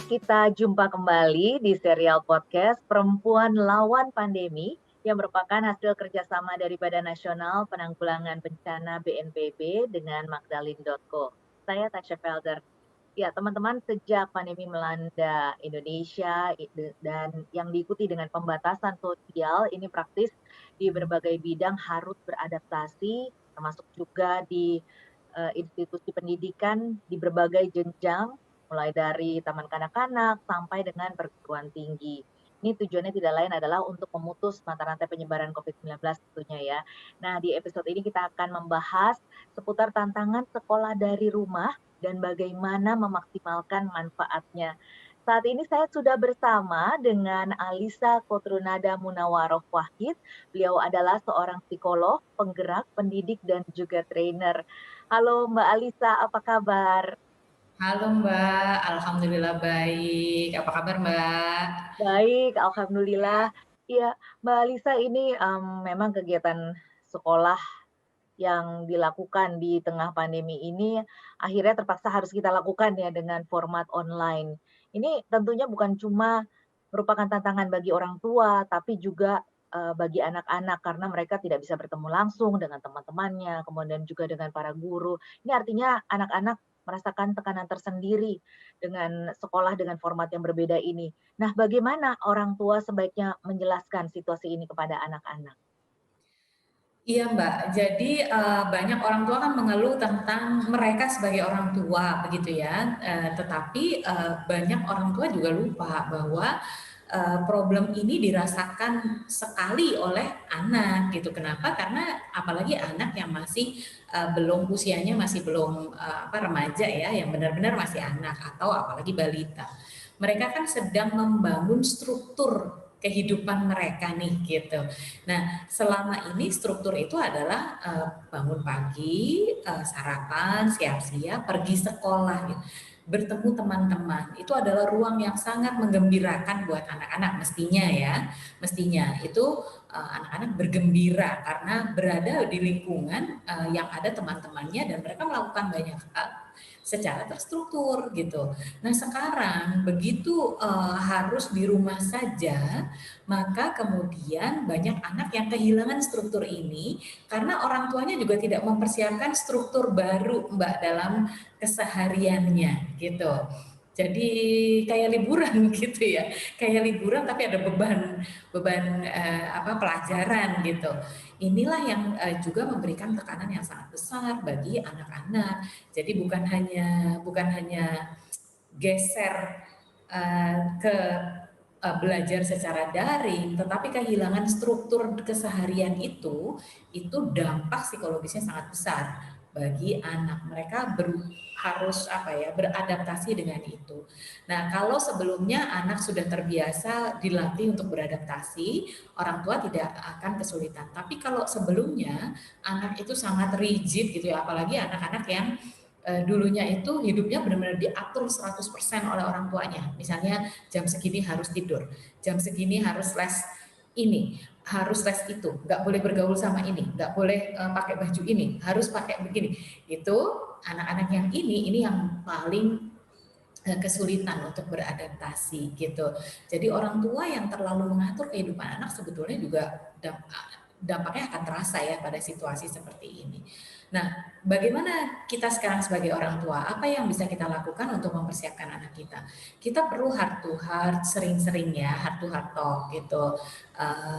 kita jumpa kembali di serial podcast Perempuan Lawan Pandemi yang merupakan hasil kerjasama dari Badan Nasional Penanggulangan Bencana BNPB dengan Magdalene.co. Saya Tasya Felder. Ya, teman-teman, sejak pandemi melanda Indonesia dan yang diikuti dengan pembatasan sosial, ini praktis di berbagai bidang harus beradaptasi, termasuk juga di institusi pendidikan di berbagai jenjang, mulai dari taman kanak-kanak sampai dengan perguruan tinggi. Ini tujuannya tidak lain adalah untuk memutus mata rantai penyebaran COVID-19 tentunya ya. Nah, di episode ini kita akan membahas seputar tantangan sekolah dari rumah dan bagaimana memaksimalkan manfaatnya. Saat ini saya sudah bersama dengan Alisa Kotrunada Munawaroh Wahid. Beliau adalah seorang psikolog, penggerak, pendidik, dan juga trainer. Halo Mbak Alisa, apa kabar? Halo Mbak, Alhamdulillah baik. Apa kabar Mbak? Baik, alhamdulillah. Iya, Mbak Alisa ini memang kegiatan sekolah yang dilakukan di tengah pandemi ini akhirnya terpaksa harus kita lakukan ya dengan format online. Ini tentunya bukan cuma merupakan tantangan bagi orang tua, tapi juga bagi anak-anak karena mereka tidak bisa bertemu langsung dengan teman-temannya, kemudian juga dengan para guru. Ini artinya anak-anak merasakan tekanan tersendiri dengan sekolah dengan format yang berbeda ini. Nah, bagaimana orang tua sebaiknya menjelaskan situasi ini kepada anak-anak? Iya Mbak, jadi banyak orang tua kan mengeluh tentang mereka sebagai orang tua begitu ya, tetapi banyak orang tua juga lupa bahwa problem ini dirasakan sekali oleh anak gitu. Kenapa? Karena apalagi anak yang masih belum usianya masih belum remaja ya, yang benar-benar masih anak atau apalagi balita. Mereka kan sedang membangun struktur kehidupan mereka nih gitu. Nah, selama ini struktur itu adalah bangun pagi, sarapan, siap-siap, pergi sekolah gitu. Bertemu teman-teman itu adalah ruang yang sangat menggembirakan buat anak-anak mestinya ya, mestinya itu anak-anak bergembira karena berada di lingkungan yang ada teman-temannya dan mereka melakukan banyak hal secara terstruktur gitu. Nah sekarang begitu harus di rumah saja, maka kemudian banyak anak yang kehilangan struktur ini karena orang tuanya juga tidak mempersiapkan struktur baru Mbak dalam kesehariannya gitu. Jadi kayak liburan gitu ya, kayak liburan tapi ada beban beban pelajaran gitu. Inilah yang juga memberikan tekanan yang sangat besar bagi anak-anak. Jadi bukan hanya geser ke belajar secara daring, tetapi kehilangan struktur keseharian itu dampak psikologisnya sangat besar bagi anak. Mereka harus beradaptasi dengan itu. Nah, kalau sebelumnya anak sudah terbiasa dilatih untuk beradaptasi, orang tua tidak akan kesulitan. Tapi kalau sebelumnya anak itu sangat rigid gitu ya, apalagi anak-anak yang dulunya itu hidupnya benar-benar diatur 100% oleh orang tuanya. Misalnya jam segini harus tidur, jam segini harus les ini, harus les itu, nggak boleh bergaul sama ini, nggak boleh pakai baju ini, harus pakai begini. Itu anak-anak yang ini yang paling kesulitan untuk beradaptasi gitu. Jadi orang tua yang terlalu mengatur kehidupan anak sebetulnya juga dampaknya akan terasa ya pada situasi seperti ini. Nah, bagaimana kita sekarang sebagai orang tua? Apa yang bisa kita lakukan untuk mempersiapkan anak kita? Kita perlu heart to heart, sering-sering ya, heart to heart talk gitu.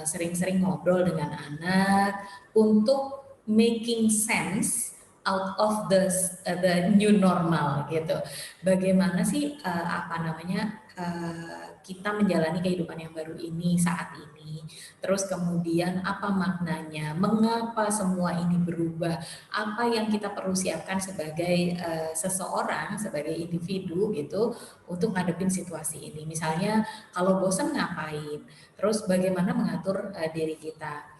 Sering-sering ngobrol dengan anak untuk making sense out of the new normal gitu. Bagaimana sih kita menjalani kehidupan yang baru ini saat ini. Terus kemudian apa maknanya? Mengapa semua ini berubah? Apa yang kita perlu siapkan sebagai seseorang, sebagai individu gitu untuk ngadepin situasi ini. Misalnya kalau bosan ngapain? Terus bagaimana mengatur diri kita?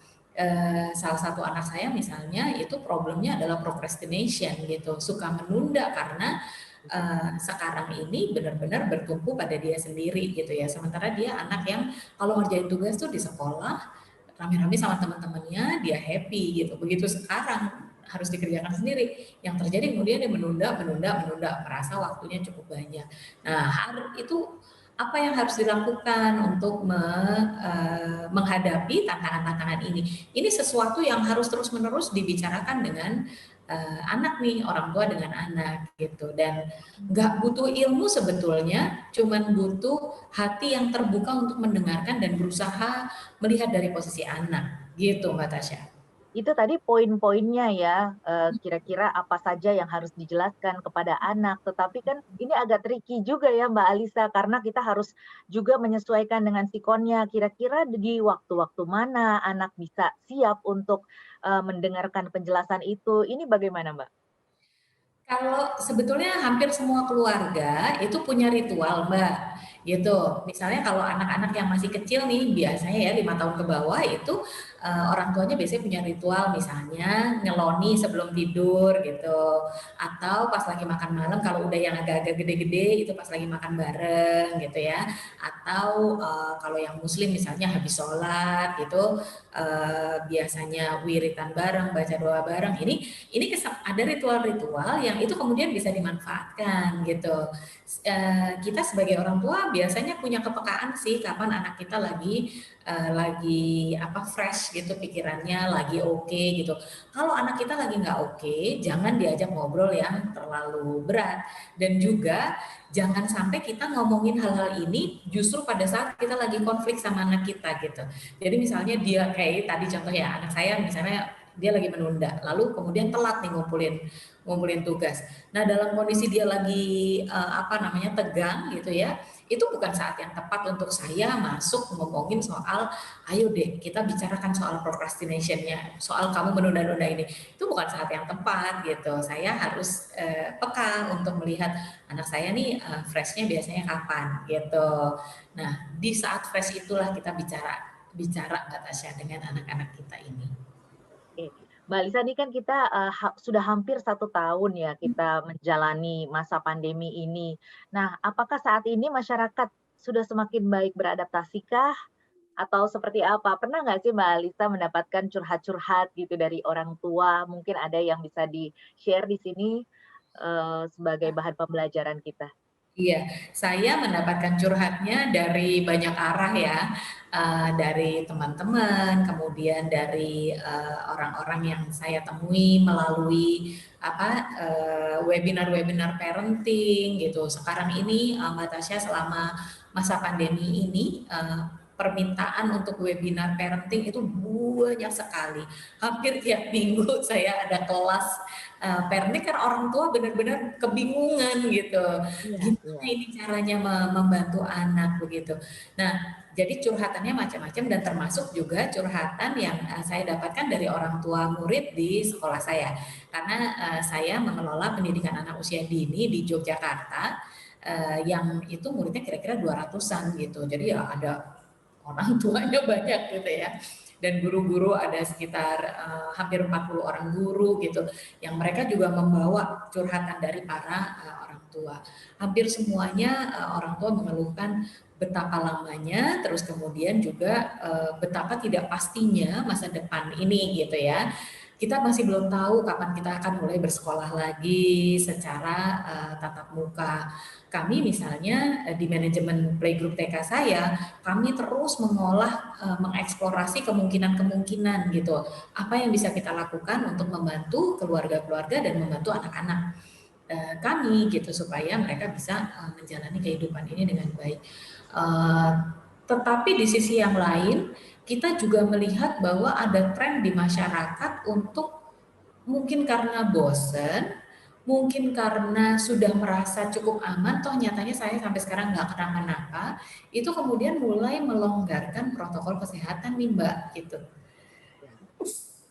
Salah satu anak saya misalnya itu problemnya adalah procrastination gitu, suka menunda karena sekarang ini benar-benar bertumpu pada dia sendiri gitu ya. Sementara dia anak yang kalau ngerjain tugas tuh di sekolah rame-rame sama teman-temannya dia happy gitu. Begitu sekarang harus dikerjakan sendiri. Yang terjadi kemudian dia menunda, merasa waktunya cukup banyak. Nah, itu apa yang harus dilakukan untuk menghadapi tantangan-tantangan ini? Ini sesuatu yang harus terus-menerus dibicarakan dengan anak nih, orang tua dengan anak gitu. Dan nggak butuh ilmu sebetulnya, cuman butuh hati yang terbuka untuk mendengarkan dan berusaha melihat dari posisi anak gitu, Mbak Tasya. Itu tadi poin-poinnya ya, kira-kira apa saja yang harus dijelaskan kepada anak. Tetapi kan ini agak tricky juga ya Mbak Alisa, karena kita harus juga menyesuaikan dengan sikonnya. Kira-kira di waktu-waktu mana anak bisa siap untuk, mendengarkan penjelasan itu, ini bagaimana Mbak? Kalau sebetulnya hampir semua keluarga itu punya ritual, Mbak, gitu. Misalnya kalau anak-anak yang masih kecil nih, biasanya ya 5 tahun ke bawah itu orang tuanya biasanya punya ritual, misalnya ngeloni sebelum tidur gitu, atau pas lagi makan malam kalau udah yang agak-agak gede-gede itu pas lagi makan bareng gitu ya, atau kalau yang Muslim misalnya habis sholat gitu biasanya wiritan bareng, baca doa bareng. Ini ada ritual-ritual yang itu kemudian bisa dimanfaatkan gitu. Kita sebagai orang tua biasanya punya kepekaan sih kapan anak kita lagi apa fresh gitu pikirannya, lagi oke gitu. Kalau anak kita lagi nggak oke, jangan diajak ngobrol yang terlalu berat. Dan juga jangan sampai kita ngomongin hal-hal ini justru pada saat kita lagi konflik sama anak kita gitu. Jadi misalnya dia kayak tadi contoh ya, anak saya misalnya dia lagi menunda, lalu kemudian telat nih ngumpulin tugas. Nah, dalam kondisi dia lagi apa namanya tegang gitu ya, itu bukan saat yang tepat untuk saya masuk ngomongin soal, ayo deh kita bicarakan soal procrastination-nya, soal kamu menunda-nunda ini. Itu bukan saat yang tepat gitu. Saya harus peka untuk melihat anak saya nih fresh-nya biasanya kapan gitu. Nah, di saat fresh itulah kita bicara Mbak Tasya dengan anak-anak kita ini. Oke, Mbak Lisa ini kan kita, sudah hampir 1 tahun ya kita menjalani masa pandemi ini. Nah, apakah saat ini masyarakat sudah semakin baik beradaptasikah? Atau seperti apa? Pernah nggak sih Mbak Lisa mendapatkan curhat-curhat gitu dari orang tua? Mungkin ada yang bisa di-share di sini, sebagai bahan pembelajaran kita. Iya, saya mendapatkan curhatnya dari banyak arah ya, dari teman-teman, kemudian dari orang-orang yang saya temui melalui apa webinar-webinar parenting gitu. Sekarang ini Mbak Tasya selama masa pandemi ini permintaan untuk webinar parenting itu banyak sekali. Hampir tiap minggu saya ada kelas parenting karena orang tua benar-benar kebingungan gitu. Iya Gimana iya. ini caranya membantu anak begitu. Nah, jadi curhatannya macam-macam dan termasuk juga curhatan yang saya dapatkan dari orang tua murid di sekolah saya. Karena saya mengelola pendidikan anak usia dini di Yogyakarta yang itu muridnya kira-kira 200-an gitu. Jadi ya ada orang tuanya banyak gitu ya. Dan guru-guru ada sekitar hampir 40 orang guru gitu yang mereka juga membawa curhatan dari para orang tua. Hampir semuanya orang tua mengeluhkan betapa lamanya, terus kemudian juga betapa tidak pastinya masa depan ini gitu ya. Kita masih belum tahu kapan kita akan mulai bersekolah lagi secara tatap muka. Kami misalnya di manajemen playgroup TK saya, kami terus mengeksplorasi kemungkinan-kemungkinan gitu. Apa yang bisa kita lakukan untuk membantu keluarga-keluarga dan membantu anak-anak kami gitu supaya mereka bisa menjalani kehidupan ini dengan baik. Tetapi di sisi yang lain, kita juga melihat bahwa ada tren di masyarakat untuk mungkin karena bosen, mungkin karena sudah merasa cukup aman, toh nyatanya saya sampai sekarang nggak kenapa-napa, itu kemudian mulai melonggarkan protokol kesehatan nih Mbak, gitu.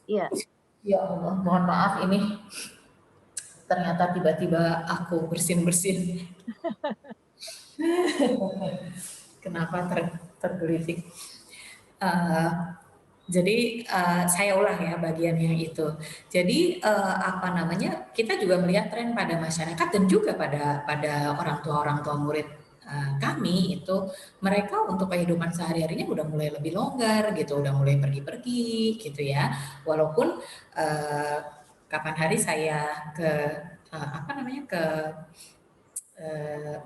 Iya. Ya Allah, mohon maaf ini ternyata tiba-tiba aku bersin-bersin. Kenapa tergelitik? Uh, jadi saya ulang ya bagian yang itu. Jadi apa namanya? Kita juga melihat tren pada masyarakat dan juga pada orang tua murid kami itu mereka untuk kehidupan sehari-harinya udah mulai lebih longgar gitu, udah mulai pergi-pergi gitu ya. Walaupun kapan hari saya ke ke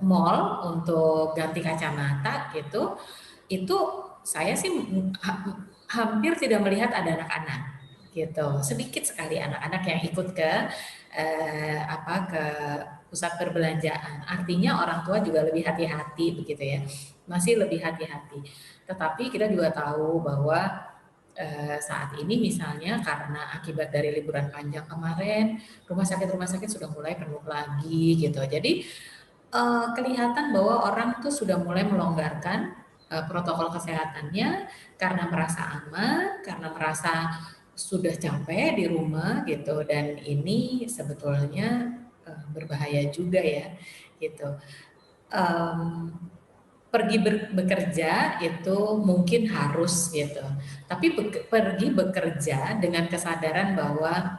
mall untuk ganti kacamata gitu, itu saya sih hampir tidak melihat ada anak-anak gitu. Sedikit sekali anak-anak yang ikut ke ke pusat perbelanjaan. Artinya orang tua juga lebih hati-hati begitu ya. Masih lebih hati-hati. Tetapi kita juga tahu bahwa saat ini misalnya karena akibat dari liburan panjang kemarin, rumah sakit sudah mulai penuh lagi gitu. Jadi kelihatan bahwa orang tuh sudah mulai melonggarkan protokol kesehatannya karena merasa aman, karena merasa sudah capek di rumah gitu, dan ini sebetulnya berbahaya juga ya gitu. Um, Pergi bekerja itu mungkin harus gitu, tapi pergi bekerja dengan kesadaran bahwa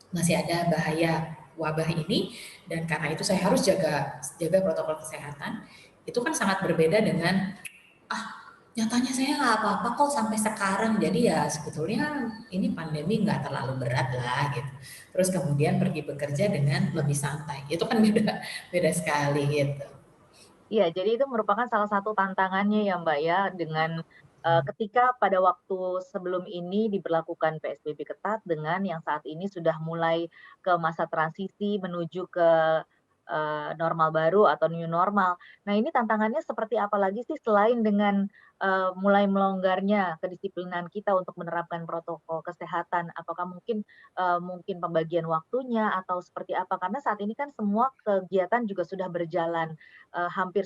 masih ada bahaya wabah ini, dan karena itu saya harus jaga protokol kesehatan. Itu kan sangat berbeda dengan nyatanya saya nggak apa-apa kok sampai sekarang, jadi ya sebetulnya ini pandemi nggak terlalu berat lah gitu. Terus kemudian pergi bekerja dengan lebih santai, itu kan beda beda sekali gitu. Iya, jadi itu merupakan salah satu tantangannya ya, Mbak, ya, dengan, ketika pada waktu sebelum ini diberlakukan PSBB ketat dengan yang saat ini sudah mulai ke masa transisi menuju ke, normal baru atau new normal. Nah, ini tantangannya seperti apa lagi sih selain dengan, mulai melonggarnya kedisiplinan kita untuk menerapkan protokol kesehatan? Apakah mungkin pembagian waktunya atau seperti apa? Karena saat ini kan semua kegiatan juga sudah berjalan hampir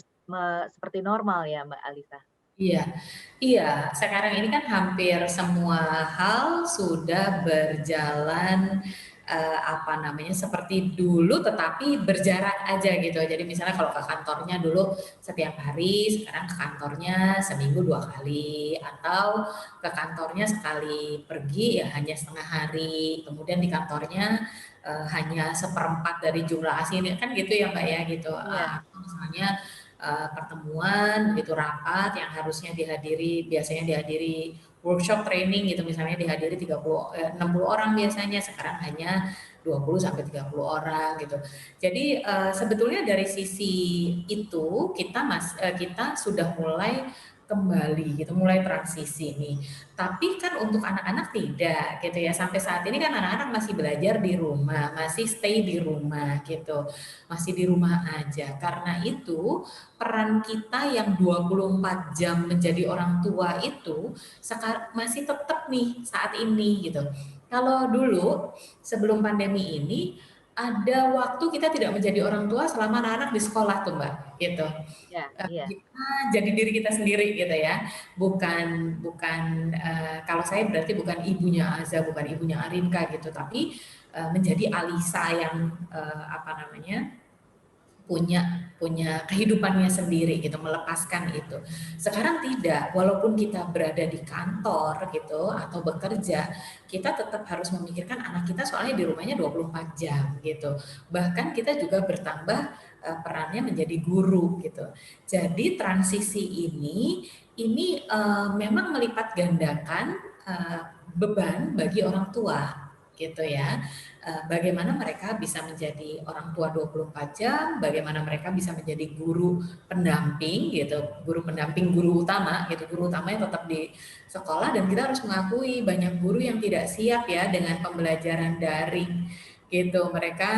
seperti normal ya, Mbak Alisa? Iya, iya. Sekarang ini kan hampir semua hal sudah berjalan seperti dulu, tetapi berjarak aja gitu. Jadi misalnya kalau ke kantornya dulu setiap hari, sekarang ke kantornya seminggu 2 kali, atau ke kantornya sekali pergi ya hanya setengah hari. Kemudian di kantornya hanya seperempat dari jumlah aslinya kan gitu ya Mbak ya gitu. Iya, Atau misalnya pertemuan gitu, rapat yang harusnya biasanya dihadiri workshop training gitu misalnya dihadiri 60 orang, biasanya sekarang hanya 20 sampai 30 orang gitu. Jadi sebetulnya dari sisi itu kita sudah mulai kembali gitu, mulai transisi nih. Tapi kan untuk anak-anak tidak gitu ya. Sampai saat ini kan anak-anak masih belajar di rumah, masih stay di rumah gitu. Masih di rumah aja. Karena itu peran kita yang 24 jam menjadi orang tua itu sekarang masih tetap nih saat ini gitu. Kalau dulu sebelum pandemi ini ada waktu kita tidak menjadi orang tua selama anak-anak di sekolah tuh Mbak, gitu. iya, iya, Kita jadi diri kita sendiri gitu ya. Bukan bukan kalau saya berarti bukan ibunya Aza, bukan ibunya Arinka gitu, tapi menjadi Alisa yang punya punya kehidupannya sendiri gitu, melepaskan itu. Sekarang tidak, walaupun kita berada di kantor gitu atau bekerja, kita tetap harus memikirkan anak kita soalnya di rumahnya 24 jam gitu. Bahkan kita juga bertambah perannya menjadi guru gitu. Jadi transisi ini memang melipat gandakan beban bagi orang tua gitu ya. Bagaimana mereka bisa menjadi orang tua 24 jam, bagaimana mereka bisa menjadi guru pendamping gitu, guru pendamping guru utama gitu, guru utamanya tetap di sekolah, dan kita harus mengakui banyak guru yang tidak siap ya dengan pembelajaran daring gitu. Mereka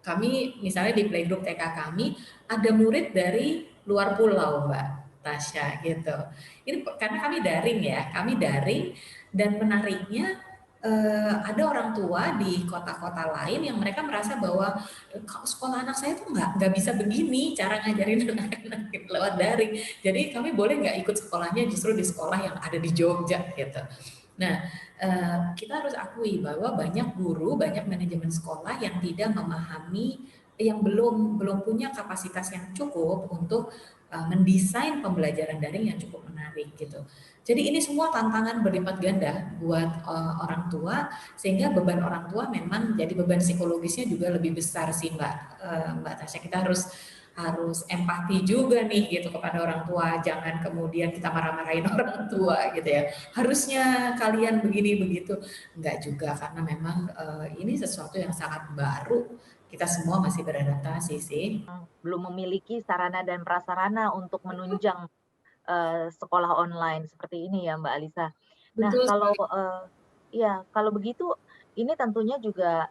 kami misalnya di playgroup TK kami ada murid dari luar pulau Mbak Tasya gitu. Ini karena kami daring dan menariknya ada orang tua di kota-kota lain yang mereka merasa bahwa sekolah anak saya tuh nggak bisa begini cara ngajarin anak-anak lewat daring. Jadi kami boleh nggak ikut sekolahnya justru di sekolah yang ada di Jogja gitu. Nah, kita harus akui bahwa banyak guru, banyak manajemen sekolah yang tidak memahami, yang belum punya kapasitas yang cukup untuk mendesain pembelajaran daring yang cukup menarik gitu. Jadi ini semua tantangan berlipat ganda buat orang tua, sehingga beban orang tua memang jadi beban psikologisnya juga lebih besar sih Mbak Tasya. Kita harus empati juga nih gitu kepada orang tua. Jangan kemudian kita marah-marahin orang tua gitu ya. Harusnya kalian begini begitu. Enggak juga, karena memang ini sesuatu yang sangat baru. Kita semua masih beradaptasi sih. Belum memiliki sarana dan prasarana untuk menunjang, sekolah online seperti ini ya, Mbak Alisa. Nah Betul kalau, sekali. iya, kalau begitu ini tentunya juga,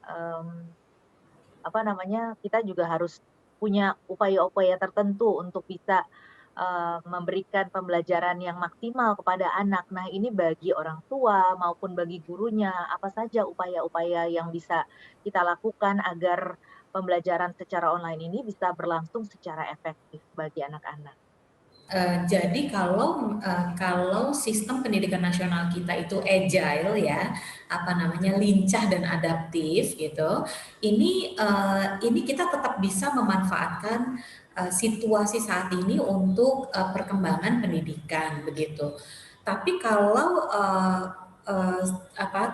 apa namanya, kita juga harus punya upaya-upaya tertentu untuk bisa, memberikan pembelajaran yang maksimal kepada anak. Nah, ini bagi orang tua maupun bagi gurunya, apa saja upaya-upaya yang bisa kita lakukan agar pembelajaran secara online ini bisa berlangsung secara efektif bagi anak-anak? Jadi kalau sistem pendidikan nasional kita itu agile ya, apa namanya, lincah dan adaptif gitu, ini kita tetap bisa memanfaatkan, situasi saat ini untuk, perkembangan pendidikan begitu. Tapi kalau,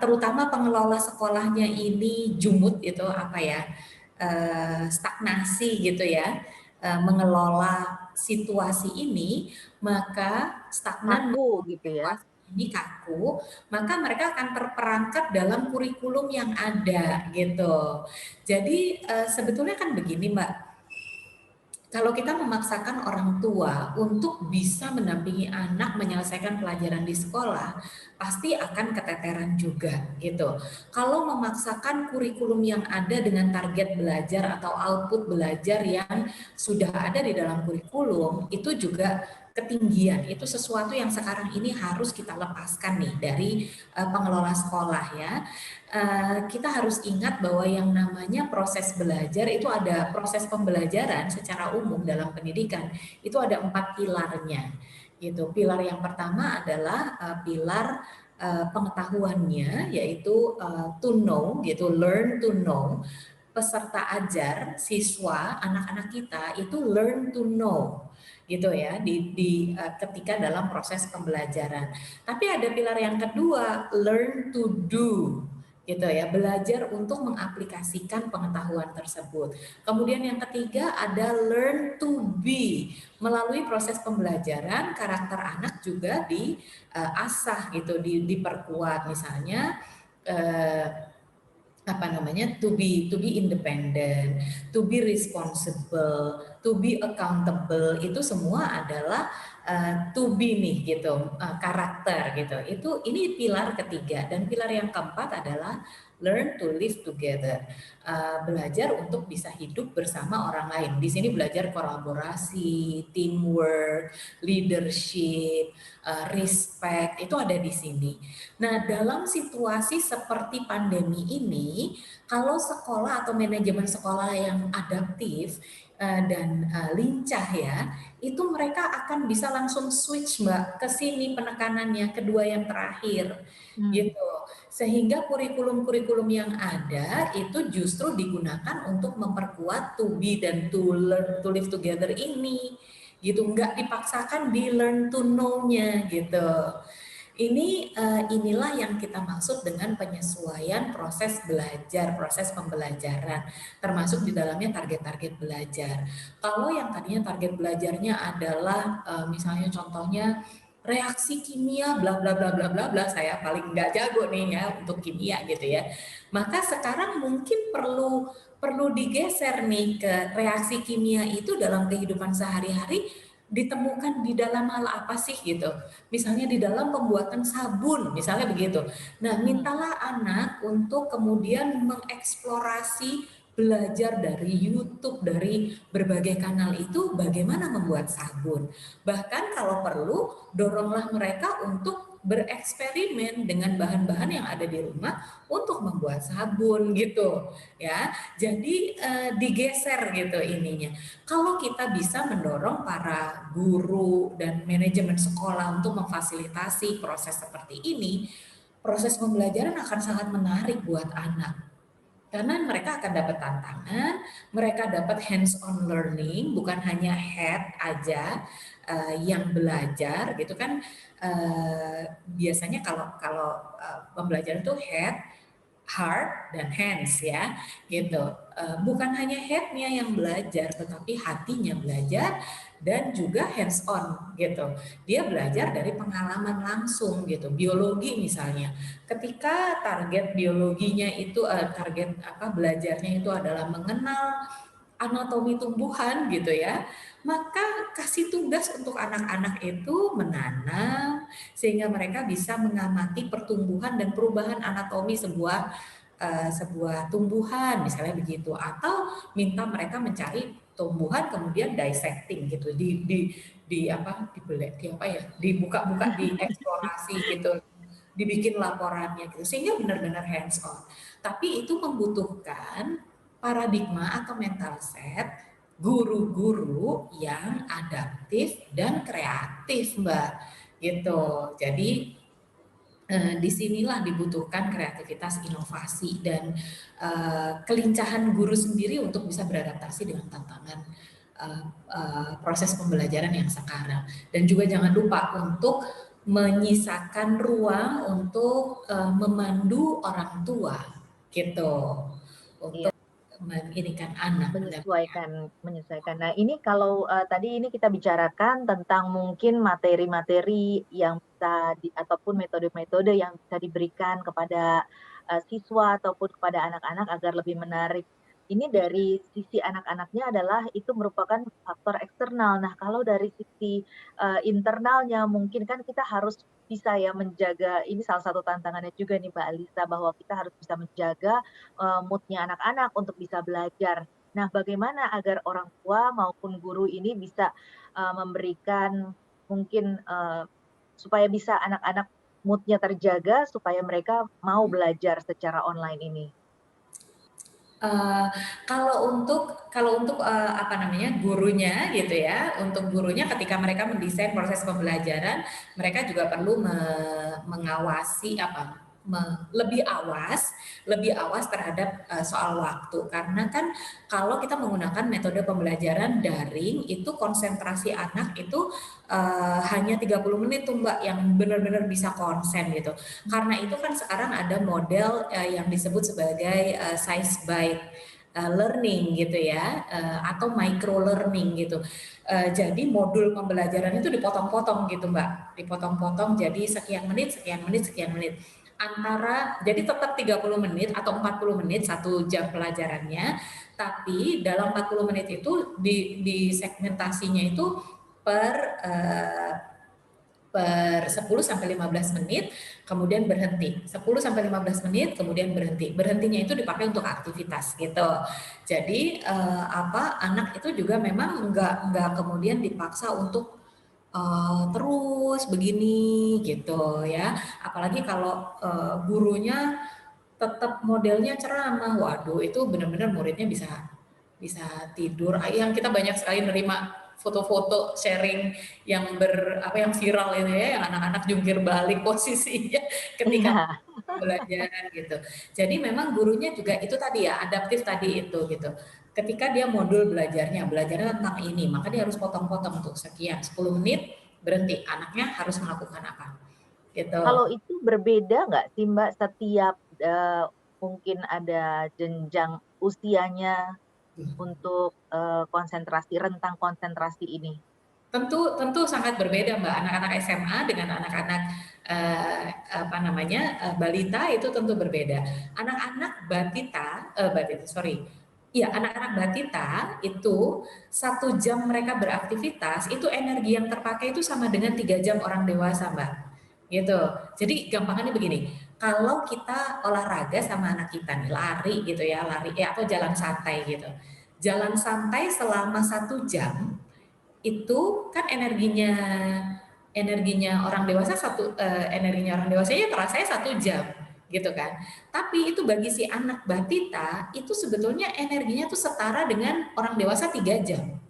terutama pengelola sekolahnya ini jumut gitu, apa ya, stagnasi gitu ya, mengelola situasi ini, maka stagnan Kaku mengelola gitu ya? situasi ini kaku, maka mereka akan terperangkap dalam kurikulum yang ada gitu. Jadi sebetulnya kan begini Mbak, kalau kita memaksakan orang tua untuk bisa mendampingi anak menyelesaikan pelajaran di sekolah, pasti akan keteteran juga gitu. Kalau memaksakan kurikulum yang ada dengan target belajar atau output belajar yang sudah ada di dalam kurikulum, itu juga ketinggian. Itu sesuatu yang sekarang ini harus kita lepaskan nih dari pengelola sekolah ya. Kita harus ingat bahwa yang namanya proses belajar itu ada proses pembelajaran secara umum dalam pendidikan itu ada 4 pilarnya gitu. Pilar yang pertama adalah pilar pengetahuannya, yaitu to know gitu, learn to know. Peserta ajar, siswa, anak-anak kita itu learn to know gitu ya ketika dalam proses pembelajaran. Tapi ada pilar yang kedua, learn to do gitu ya, belajar untuk mengaplikasikan pengetahuan tersebut. Kemudian yang ketiga ada learn to be. Melalui proses pembelajaran, karakter anak juga diasah gitu, diperkuat. Misalnya apa namanya, to be independent, to be responsible, to be accountable, itu semua adalah to be nih gitu, karakter gitu. Ini pilar ketiga, dan pilar yang keempat adalah learn to live together, belajar untuk bisa hidup bersama orang lain. Di sini belajar kolaborasi, teamwork, leadership, respect, itu ada di sini. Nah, dalam situasi seperti pandemi ini, kalau sekolah atau manajemen sekolah yang adaptif dan lincah ya, itu mereka akan bisa langsung switch Mbak ke sini penekanannya, kedua yang terakhir Mmm. gitu. Sehingga kurikulum-kurikulum yang ada itu justru digunakan untuk memperkuat to be dan to learn to live together ini gitu, nggak dipaksakan di learn to know-nya gitu. Inilah yang kita maksud dengan penyesuaian proses belajar, proses pembelajaran, termasuk di dalamnya target-target belajar. Kalau yang tadinya target belajarnya adalah misalnya contohnya reaksi kimia bla bla bla bla bla bla, saya paling nggak jago nih ya untuk kimia gitu ya. Maka sekarang mungkin perlu perlu digeser nih ke reaksi kimia itu dalam kehidupan sehari-hari ditemukan di dalam hal apa sih gitu. Misalnya di dalam pembuatan sabun, misalnya begitu. Nah, Mhm. mintalah anak untuk kemudian mengeksplorasi, belajar dari YouTube, dari berbagai kanal itu bagaimana membuat sabun. Bahkan kalau perlu, doronglah mereka untuk bereksperimen dengan bahan-bahan yang ada di rumah untuk membuat sabun gitu ya. Jadi digeser gitu ininya. Kalau kita bisa mendorong para guru dan manajemen sekolah untuk memfasilitasi proses seperti ini, proses pembelajaran akan sangat menarik buat anak. Karena mereka akan dapat tantangan, mereka dapat hands-on learning, bukan hanya head aja yang belajar gitu kan. Biasanya kalau kalau pembelajaran itu head, heart dan hands ya, gitu. Bukan hanya headnya yang belajar, tetapi hatinya belajar dan juga hands on gitu. Dia belajar dari pengalaman langsung gitu. Biologi misalnya, ketika target biologinya itu target apa belajarnya itu adalah mengenal anatomi tumbuhan gitu ya, maka kasih tugas untuk anak-anak itu menanam sehingga mereka bisa mengamati pertumbuhan dan perubahan anatomi sebuah tumbuhan misalnya begitu, atau minta mereka mencari tumbuhan kemudian dissecting gitu di apa di apa ya dibuka-buka dieksplorasi gitu, dibikin laporannya gitu sehingga benar-benar hands on. Tapi itu membutuhkan paradigma atau mental set guru-guru yang adaptif dan kreatif, Mbak. Gitu. Jadi disinilah dibutuhkan kreativitas, inovasi dan kelincahan guru sendiri untuk bisa beradaptasi dengan tantangan proses pembelajaran yang sekarang. Dan juga jangan lupa untuk menyisakan ruang untuk memandu orang tua, gitu, Iya. untuk menginikan anak. Menyesuaikan. Nah, ini kalau, tadi ini kita bicarakan tentang mungkin materi-materi yang bisa ataupun metode-metode yang bisa diberikan kepada, siswa ataupun kepada anak-anak agar lebih menarik. Ini dari sisi anak-anaknya adalah itu merupakan faktor eksternal. Nah, kalau dari sisi, internalnya mungkin kan kita harus bisa ya menjaga ini salah satu tantangannya juga nih Mbak Alisa, bahwa kita harus bisa menjaga, mood-nya anak-anak untuk bisa belajar. Nah, bagaimana agar orang tua maupun guru ini bisa, memberikan mungkin, supaya bisa anak-anak mood-nya terjaga, supaya mereka mau belajar secara online ini? Eee, kalau untuk apa namanya, gurunya gitu ya, untuk gurunya ketika mereka mendesain proses pembelajaran, mereka juga perlu mengawasi apa, lebih awas terhadap, soal waktu. Karena kan kalau kita menggunakan metode pembelajaran daring, itu konsentrasi anak itu, hanya 30 menit tuh Mbak, yang benar-benar bisa konsen gitu. Karena itu kan sekarang ada model yang disebut sebagai size bite learning gitu ya, atau micro learning gitu. Jadi modul pembelajaran itu dipotong-potong gitu Mbak, dipotong-potong jadi sekian menit, sekian menit, sekian menit. Jadi tetap 30 menit atau 40 menit 1 jam pelajarannya, tapi dalam 40 menit itu di segmentasinya itu per uh, per 10 sampai 15 menit, kemudian berhenti. 10 sampai 15 menit, kemudian berhenti. Berhentinya itu dipakai untuk aktivitas gitu. Jadi anak itu juga memang nggak kemudian dipaksa untuk terus begini gitu ya. Apalagi kalau gurunya tetap modelnya ceramah, waduh itu benar-benar muridnya bisa bisa tidur. Yang kita banyak sekali nerima foto-foto sharing yang viral ini ya, yang anak-anak jungkir balik posisinya ketika Iya. pembelajaran gitu. Jadi memang gurunya juga itu tadi ya, adaptif tadi itu gitu. Ketika dia modul belajarnya tentang ini, maka dia harus potong-potong untuk sekian 10 menit berhenti. Anaknya harus melakukan apa? Gitu. Kalau itu berbeda nggak sih Mbak setiap, mungkin ada jenjang usianya untuk, konsentrasi rentang konsentrasi ini? Tentu tentu sangat berbeda, Mbak. Anak-anak SMA dengan anak-anak, apa namanya, balita itu tentu berbeda. Anak-anak sorry, iya anak-anak batita itu 1 jam mereka beraktivitas, itu energi yang terpakai itu sama dengan 3 jam orang dewasa, Mbak. Gitu. Jadi gampangannya begini, kalau kita olahraga sama anak kita nih, lari gitu ya, lari atau jalan santai gitu. Jalan santai selama 1 jam itu kan energinya orang dewasa energinya orang dewasa ya terasa 1 jam gitu kan. Tapi itu bagi si anak batita itu sebetulnya energinya tuh setara dengan orang dewasa 3 jam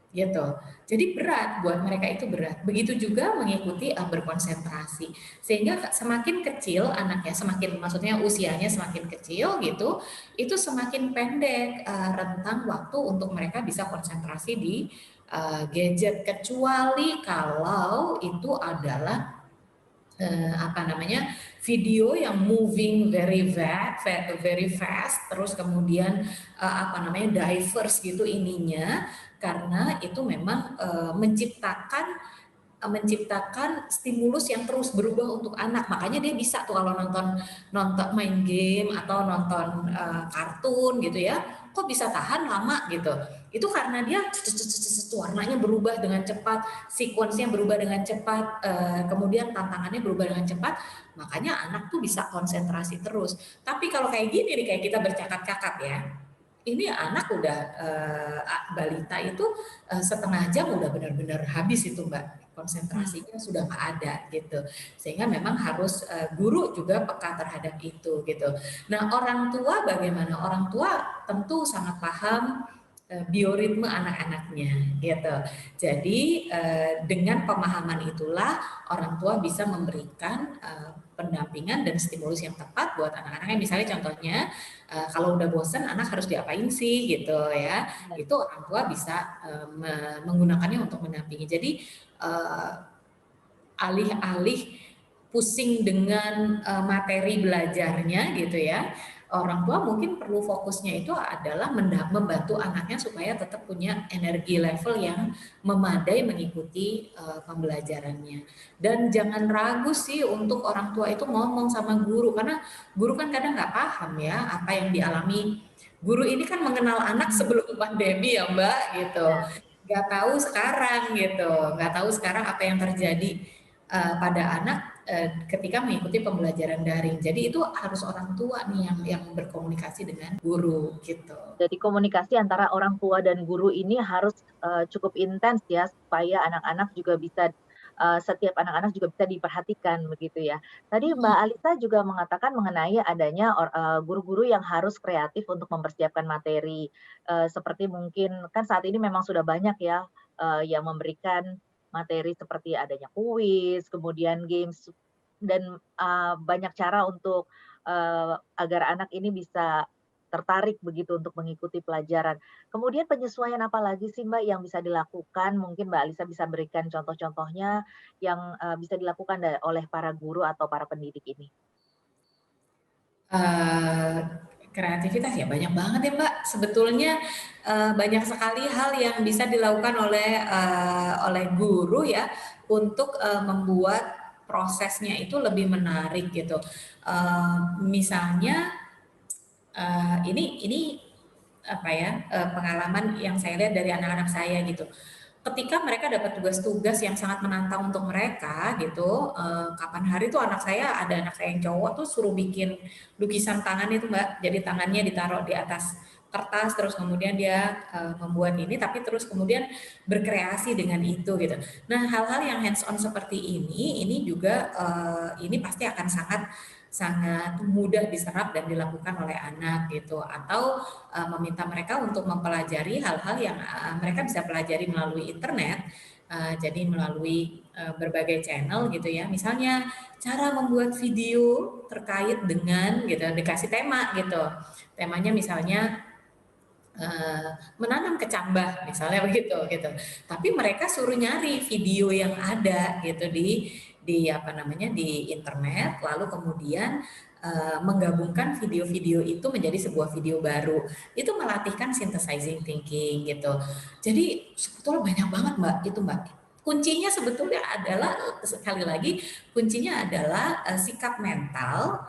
gitu. Jadi berat buat mereka itu berat. Begitu juga mengikuti berkonsentrasi. Sehingga semakin kecil anaknya, semakin maksudnya usianya semakin kecil gitu, itu semakin pendek rentang waktu untuk mereka bisa konsentrasi di gadget kecuali kalau itu adalah apa namanya, video yang moving very fast, terus kemudian apa namanya, diverse gitu ininya, karena itu memang menciptakan stimulus yang terus berubah untuk anak. Makanya dia bisa tuh kalau nonton nonton main game atau nonton kartun gitu ya, kok bisa tahan lama gitu. Itu karena dia warnanya berubah dengan cepat, sequence-nya berubah dengan cepat, kemudian tantangannya berubah dengan cepat, makanya anak tuh bisa konsentrasi terus. Tapi kalau kayak gini nih, kayak kita bercakap-cakap ya, ini anak udah balita itu setengah jam udah benar-benar habis itu Mbak, konsentrasinya sudah nggak ada gitu, sehingga memang harus guru juga peka terhadap itu gitu. Nah orang tua bagaimana? Orang tua tentu sangat paham bioritme anak-anaknya gitu. Jadi dengan pemahaman itulah orang tua bisa memberikan pendampingan dan stimulus yang tepat buat anak-anaknya. Misalnya contohnya kalau udah bosan anak harus diapain sih gitu ya. Itu orang tua bisa menggunakannya untuk mendampingi. Jadi alih-alih pusing dengan materi belajarnya gitu ya, orang tua mungkin perlu fokusnya itu adalah membantu anaknya supaya tetap punya energi level yang memadai mengikuti pembelajarannya. Dan jangan ragu sih untuk orang tua itu ngomong sama guru, karena guru kan kadang nggak paham ya apa yang dialami. Guru ini kan mengenal anak sebelum pandemi ya Mbak gitu, nggak tahu sekarang gitu, nggak tahu sekarang apa yang terjadi pada anak ketika mengikuti pembelajaran daring. Jadi itu harus orang tua nih yang berkomunikasi dengan guru gitu. Jadi komunikasi antara orang tua dan guru ini harus cukup intens ya supaya anak-anak juga bisa setiap anak-anak juga bisa diperhatikan begitu ya. Tadi Mbak Alisa juga mengatakan mengenai adanya guru-guru yang harus kreatif untuk mempersiapkan materi seperti mungkin kan saat ini memang sudah banyak ya yang memberikan materi seperti adanya kuis, kemudian games dan banyak cara untuk agar anak ini bisa tertarik begitu untuk mengikuti pelajaran. Kemudian penyesuaian apa lagi sih Mbak yang bisa dilakukan? Mungkin Mbak Alisa bisa berikan contoh-contohnya yang bisa dilakukan oleh para guru atau para pendidik ini. Uh, Kreativitas ya banyak banget ya Mbak. Sebetulnya banyak sekali hal yang bisa dilakukan oleh guru ya untuk membuat prosesnya itu lebih menarik gitu. Misalnya ini apa ya pengalaman yang saya lihat dari anak-anak saya gitu. Ketika mereka dapat tugas-tugas yang sangat menantang untuk mereka gitu, kapan hari tuh ada anak saya yang cowok tuh suruh bikin lukisan tangan itu Mbak, jadi tangannya ditaruh di atas kertas terus kemudian dia membuat ini tapi terus kemudian berkreasi dengan itu gitu. Nah hal-hal yang hands on seperti ini juga ini pasti akan sangat sangat mudah diserap dan dilakukan oleh anak gitu, atau meminta mereka untuk mempelajari hal-hal yang mereka bisa pelajari melalui internet, jadi melalui berbagai channel gitu ya, misalnya cara membuat video terkait dengan gitu, dikasih tema gitu, temanya misalnya menanam kecambah misalnya begitu gitu. Tapi mereka suruh nyari video yang ada gitu di apa namanya di internet, lalu kemudian menggabungkan video-video itu menjadi sebuah video baru. Itu melatihkan synthesizing thinking gitu. Jadi sebetulnya banyak banget Mbak itu Mbak. Kuncinya sebetulnya adalah sekali lagi kuncinya adalah sikap mental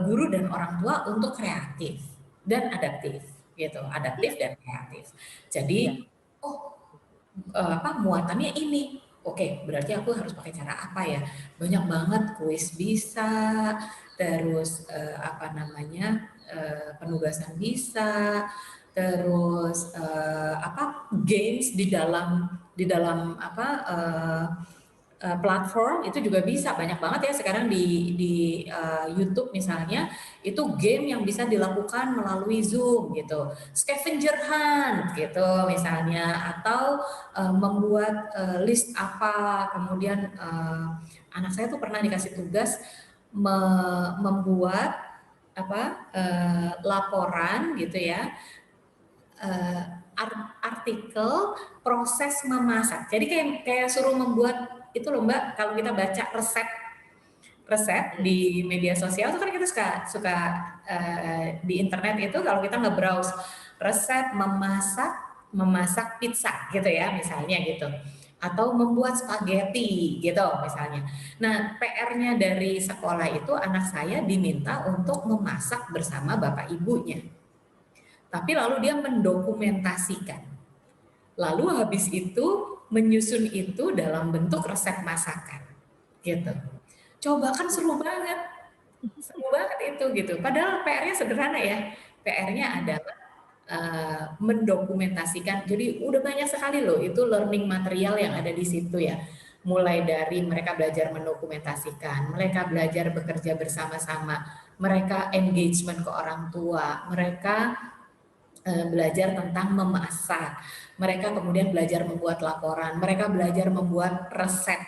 guru dan orang tua untuk kreatif dan adaptif gitu, Iya, adaptif dan kreatif. iya. Jadi, oh apa muatannya ini, oke berarti aku harus pakai cara apa ya? Banyak banget kuis bisa, terus apa namanya penugasan bisa, terus apa games di dalam apa platform itu juga bisa banyak banget ya sekarang di YouTube misalnya itu game yang bisa dilakukan melalui Zoom gitu, scavenger hunt gitu misalnya, atau membuat list apa, kemudian anak saya tuh pernah dikasih tugas membuat apa laporan gitu ya, uh, artikel proses memasak. Jadi kayak suruh membuat itu loh Mbak, kalau kita baca resep resep di media sosial itu kan kita suka di internet itu kalau kita nge-browse resep memasak pizza gitu ya misalnya gitu, atau membuat spaghetti gitu misalnya. Nah, PR-nya dari sekolah itu anak saya diminta untuk memasak bersama bapak ibunya. Tapi lalu dia mendokumentasikan. Lalu habis itu menyusun itu dalam bentuk resep masakan gitu. Coba kan seru banget itu gitu. Padahal PR-nya sederhana ya. PR-nya adalah mendokumentasikan. Jadi udah banyak sekali loh itu learning material yang ada di situ ya. Mulai dari mereka belajar mendokumentasikan, mereka belajar bekerja bersama-sama, mereka engagement ke orang tua, mereka belajar tentang memasak, mereka kemudian belajar membuat laporan, mereka belajar membuat resep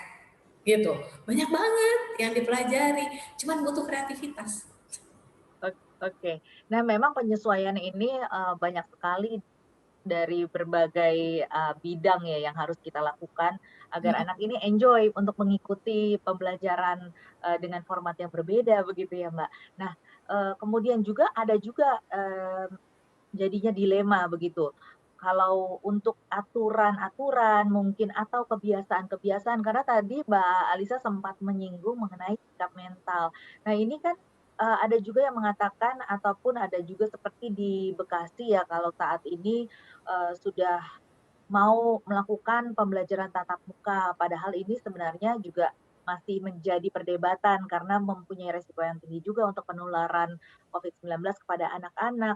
gitu. Banyak banget yang dipelajari, cuman butuh kreativitas. Oke. Nah, memang penyesuaian ini, banyak sekali dari berbagai, bidang ya yang harus kita lakukan agar Hmm. anak ini enjoy untuk mengikuti pembelajaran, dengan format yang berbeda begitu ya, Mbak. Nah, kemudian juga ada juga, jadinya dilema begitu. Kalau untuk aturan-aturan mungkin atau kebiasaan-kebiasaan karena tadi Mbak Alisa sempat menyinggung mengenai sikap mental. Nah ini kan, ada juga yang mengatakan ataupun ada juga seperti di Bekasi ya kalau saat ini, sudah mau melakukan pembelajaran tatap muka, padahal ini sebenarnya juga masih menjadi perdebatan karena mempunyai resiko yang tinggi juga untuk penularan COVID-19 kepada anak-anak,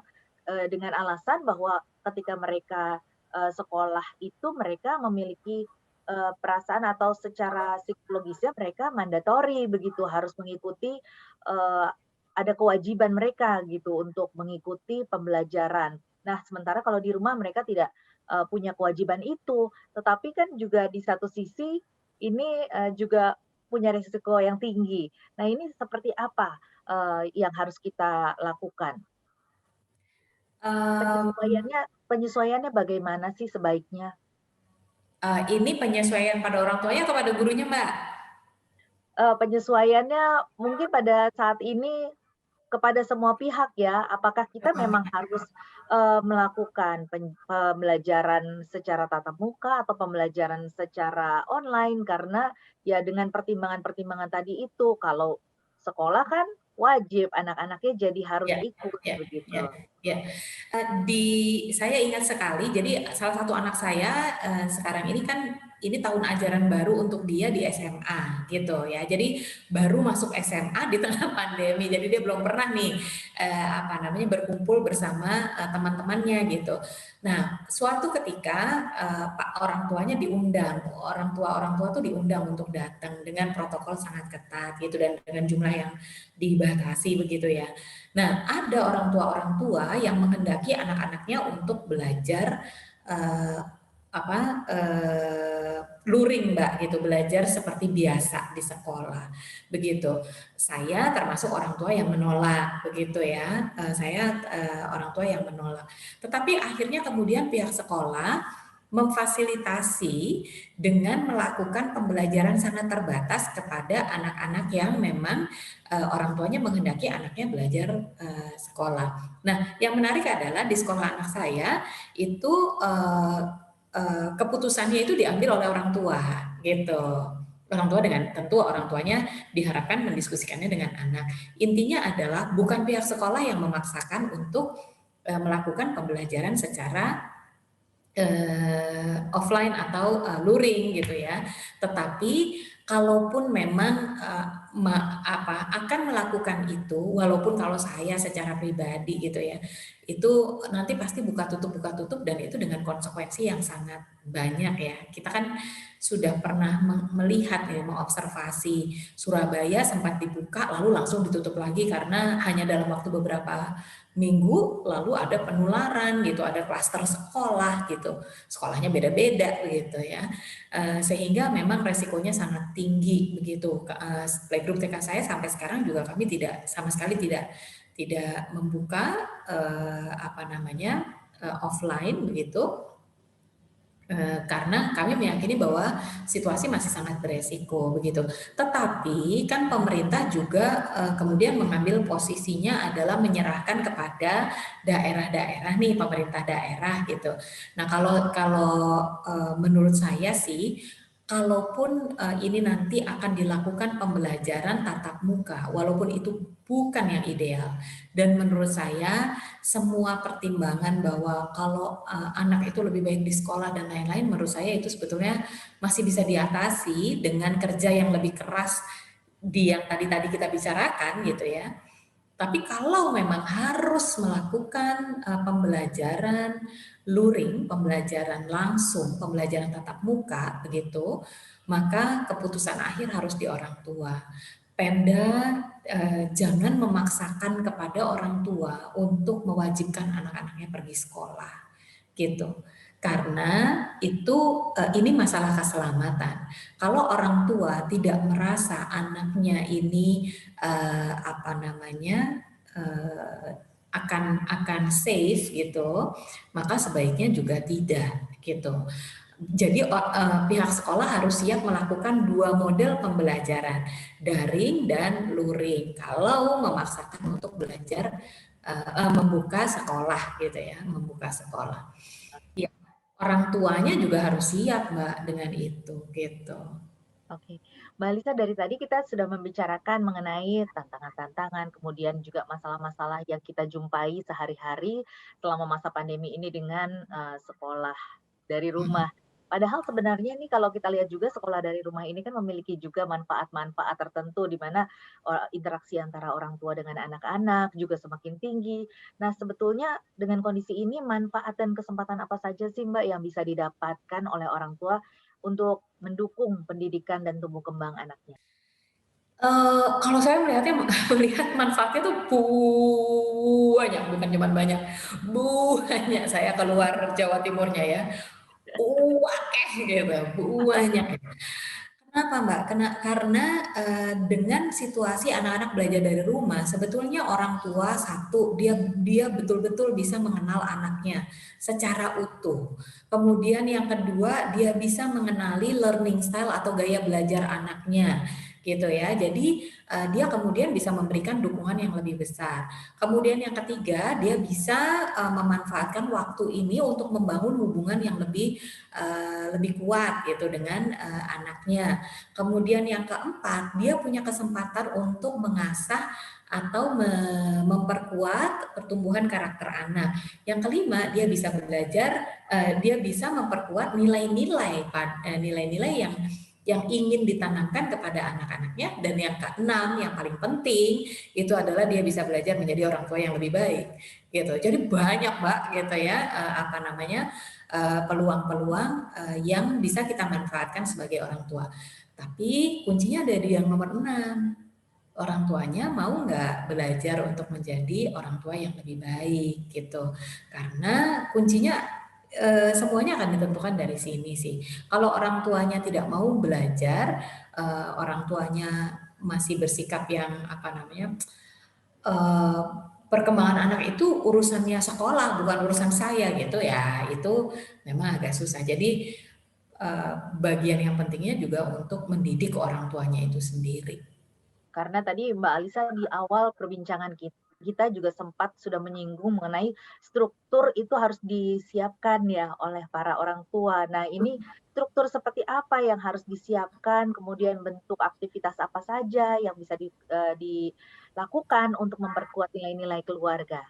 dengan alasan bahwa ketika mereka, sekolah itu mereka memiliki, perasaan atau secara psikologisnya mereka mandatori begitu, harus mengikuti, ada kewajiban mereka gitu untuk mengikuti pembelajaran. Nah, sementara kalau di rumah mereka tidak punya kewajiban itu. Tetapi kan juga di satu sisi ini, juga punya risiko yang tinggi. Nah ini seperti apa, yang harus kita lakukan? Um, Penyesuaiannya bagaimana sih sebaiknya? ini penyesuaian pada orang tuanya atau pada gurunya, Mbak? Penyesuaiannya mungkin pada saat ini kepada semua pihak ya, apakah kita Semua memang pihak. harus, melakukan pembelajaran secara tatap muka atau pembelajaran secara online karena ya dengan pertimbangan-pertimbangan tadi itu, kalau sekolah kan wajib anak-anaknya jadi harus Ya, ikut ya, ya, begitu. ya. Saya ingat sekali, jadi salah satu anak saya sekarang ini kan ini tahun ajaran baru untuk dia di SMA gitu ya. Jadi baru masuk SMA di tengah pandemi. Jadi dia belum pernah nih apa namanya berkumpul bersama teman-temannya gitu. Nah, suatu ketika Pak orang tuanya diundang, orang tua tuh diundang untuk datang dengan protokol sangat ketat gitu dan dengan jumlah yang dibatasi begitu ya. Nah, ada orang tua yang menghendaki anak-anaknya untuk belajar eh, luring Mbak gitu, belajar seperti biasa di sekolah. Begitu. Saya termasuk orang tua yang menolak begitu ya. Saya orang tua yang menolak. Tetapi akhirnya kemudian pihak sekolah memfasilitasi dengan melakukan pembelajaran sangat terbatas kepada anak-anak yang memang orang tuanya menghendaki anaknya belajar sekolah. Nah, yang menarik adalah di sekolah anak saya itu keputusannya itu diambil oleh orang tua gitu. Orang tua dengan tentu orang tuanya diharapkan mendiskusikannya dengan anak. Intinya adalah bukan pihak sekolah yang memaksakan untuk melakukan pembelajaran secara offline atau luring gitu ya. Tetapi kalaupun memang akan melakukan itu, walaupun kalau saya secara pribadi gitu ya, itu nanti pasti buka tutup dan itu dengan konsekuensi yang sangat banyak ya. Kita kan sudah pernah melihat ya, mengobservasi Surabaya sempat dibuka lalu langsung ditutup lagi karena hanya dalam waktu beberapa minggu lalu ada penularan gitu, ada klaster sekolah gitu, sekolahnya beda-beda begitu ya, sehingga memang resikonya sangat tinggi begitu. Playgroup TK saya sampai sekarang juga kami tidak sama sekali tidak membuka apa namanya offline begitu. Karena kami meyakini bahwa situasi masih sangat beresiko begitu. Tetapi kan pemerintah juga kemudian mengambil posisinya adalah menyerahkan kepada daerah-daerah nih, pemerintah daerah gitu. Nah, kalau kalau menurut saya sih, kalaupun ini nanti akan dilakukan pembelajaran tatap muka, walaupun itu bukan yang ideal, dan menurut saya semua pertimbangan bahwa kalau anak itu lebih baik di sekolah dan lain-lain, menurut saya itu sebetulnya masih bisa diatasi dengan kerja yang lebih keras di yang tadi-tadi kita bicarakan gitu ya. Tapi kalau memang harus melakukan pembelajaran luring, pembelajaran langsung, pembelajaran tatap muka begitu, maka keputusan akhir harus di orang tua. Pemda jangan memaksakan kepada orang tua untuk mewajibkan anak-anaknya pergi sekolah, gitu. Karena itu ini masalah keselamatan. Kalau orang tua tidak merasa anaknya ini apa namanya akan safe gitu, maka sebaiknya juga tidak gitu. Jadi pihak sekolah harus siap melakukan dua model pembelajaran, daring dan luring. Kalau memaksakan untuk belajar membuka sekolah gitu ya, membuka sekolah. Ya, orang tuanya juga harus siap Mbak dengan itu gitu. Oke, Mbak Lisa, dari tadi kita sudah membicarakan mengenai tantangan-tantangan, kemudian juga masalah-masalah yang kita jumpai sehari-hari selama masa pandemi ini dengan sekolah dari rumah. Padahal sebenarnya nih kalau kita lihat juga sekolah dari rumah ini kan memiliki juga manfaat-manfaat tertentu di mana interaksi antara orang tua dengan anak-anak juga semakin tinggi. Nah, sebetulnya dengan kondisi ini manfaat dan kesempatan apa saja sih Mbak yang bisa didapatkan oleh orang tua untuk mendukung pendidikan dan tumbuh kembang anaknya? Kalau saya melihatnya melihat manfaatnya tuh banyak, bukan cuma banyak, banyak. Saya keluar Jawa Timurnya ya, akeh gitu, banyak. Kenapa Mbak? Karena dengan situasi anak-anak belajar dari rumah, sebetulnya orang tua satu dia betul-betul bisa mengenal anaknya secara utuh. Kemudian yang kedua dia bisa mengenali learning style atau gaya belajar anaknya, gitu ya. Jadi dia kemudian bisa memberikan dukungan yang lebih besar. Kemudian yang ketiga dia bisa memanfaatkan waktu ini untuk membangun hubungan yang lebih kuat gitu dengan anaknya. Kemudian yang keempat, dia punya kesempatan untuk mengasah atau memperkuat pertumbuhan karakter anak. Yang kelima, dia bisa belajar, dia bisa memperkuat nilai-nilai yang ingin ditanamkan kepada anak-anaknya. Dan yang keenam, yang paling penting itu adalah dia bisa belajar menjadi orang tua yang lebih baik gitu. Jadi banyak Mbak gitu ya apa namanya peluang-peluang yang bisa kita manfaatkan sebagai orang tua. Tapi kuncinya ada di yang nomor 6. Orang tuanya mau nggak belajar untuk menjadi orang tua yang lebih baik gitu. Karena kuncinya semuanya akan ditentukan dari sini sih. Kalau orang tuanya tidak mau belajar, orang tuanya masih bersikap yang apa namanya, eee, perkembangan anak itu urusannya sekolah bukan urusan saya gitu ya, itu memang agak susah. Jadi bagian yang pentingnya juga untuk mendidik orang tuanya itu sendiri. Karena tadi Mbak Alisa di awal perbincangan kita juga sempat sudah menyinggung mengenai struktur itu harus disiapkan ya oleh para orang tua. Nah, ini struktur seperti apa yang harus disiapkan, kemudian bentuk aktivitas apa saja yang bisa dilakukan untuk memperkuat nilai-nilai keluarga?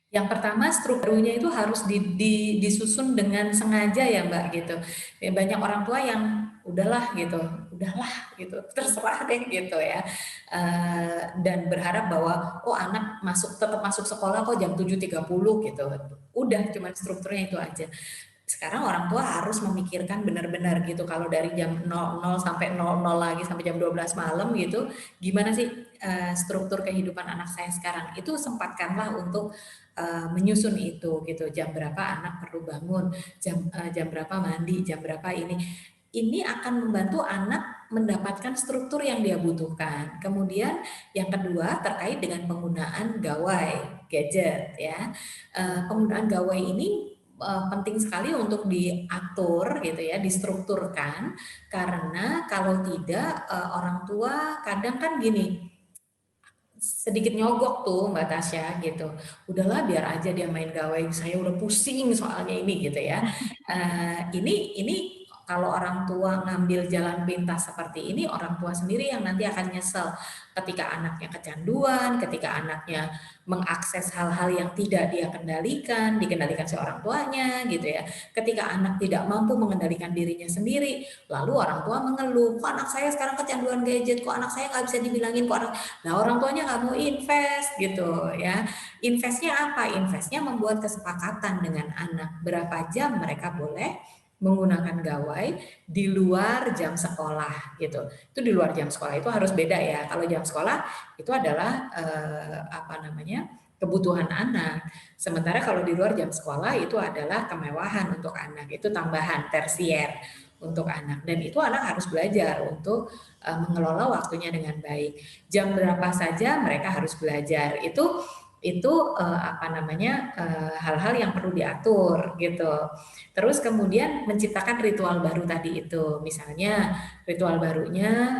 Yang pertama strukturnya itu harus disusun dengan sengaja ya Mbak gitu. Ya, banyak orang tua yang udahlah gitu, terserah deh gitu ya. Dan berharap bahwa oh anak tetap masuk sekolah kok jam 7.30 gitu. Udah cuman strukturnya itu aja. Sekarang orang tua harus memikirkan benar-benar gitu kalau dari jam 00 sampai 00 lagi sampai jam 12 malam gitu, gimana sih struktur kehidupan anak saya sekarang. Itu sempatkanlah untuk menyusun itu gitu, jam berapa anak perlu bangun, jam berapa mandi, jam berapa ini. Ini akan membantu anak mendapatkan struktur yang dia butuhkan. Kemudian yang kedua terkait dengan penggunaan gawai gadget ya. Penggunaan gawai ini penting sekali untuk diatur gitu ya, distrukturkan, karena kalau tidak orang tua kadang kan gini, sedikit nyogok tuh Mbak Tasya gitu. Udahlah biar aja dia main gawai, saya udah pusing soalnya ini gitu ya. Ini kalau orang tua ngambil jalan pintas seperti ini, orang tua sendiri yang nanti akan nyesel ketika anaknya kecanduan, ketika anaknya mengakses hal-hal yang tidak dia kendalikan, dikendalikan si orang tuanya gitu ya. Ketika anak tidak mampu mengendalikan dirinya sendiri, lalu orang tua mengeluh, kok anak saya sekarang kecanduan gadget, kok anak saya nggak bisa dibilangin, kok anak. Nah, orang tuanya nggak mau invest gitu ya. Investnya apa? Investnya membuat kesepakatan dengan anak. Berapa jam mereka boleh menggunakan gawai di luar jam sekolah gitu. Itu di luar jam sekolah itu harus beda ya. Kalau jam sekolah itu adalah kebutuhan anak. Sementara kalau di luar jam sekolah itu adalah kemewahan untuk anak. Itu tambahan tersier untuk anak. Dan itu anak harus belajar untuk mengelola waktunya dengan baik. Jam berapa saja mereka harus belajar. Hal-hal yang perlu diatur gitu. Terus kemudian menciptakan ritual baru tadi itu, misalnya ritual barunya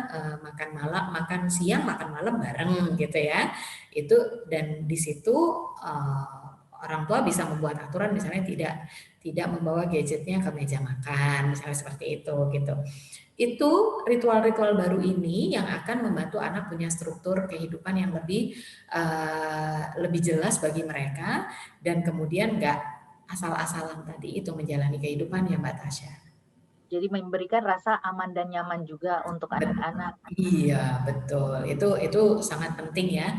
makan siang, makan malam bareng gitu ya. Itu dan di situ orang tua bisa membuat aturan, misalnya tidak membawa gadgetnya ke meja makan, misalnya seperti itu gitu. Itu ritual-ritual baru ini yang akan membantu anak punya struktur kehidupan yang lebih jelas bagi mereka, dan kemudian nggak asal-asalan tadi itu menjalani kehidupan ya Mbak Tasya. Jadi memberikan rasa aman dan nyaman juga untuk anak-anak. Iya betul, itu sangat penting ya.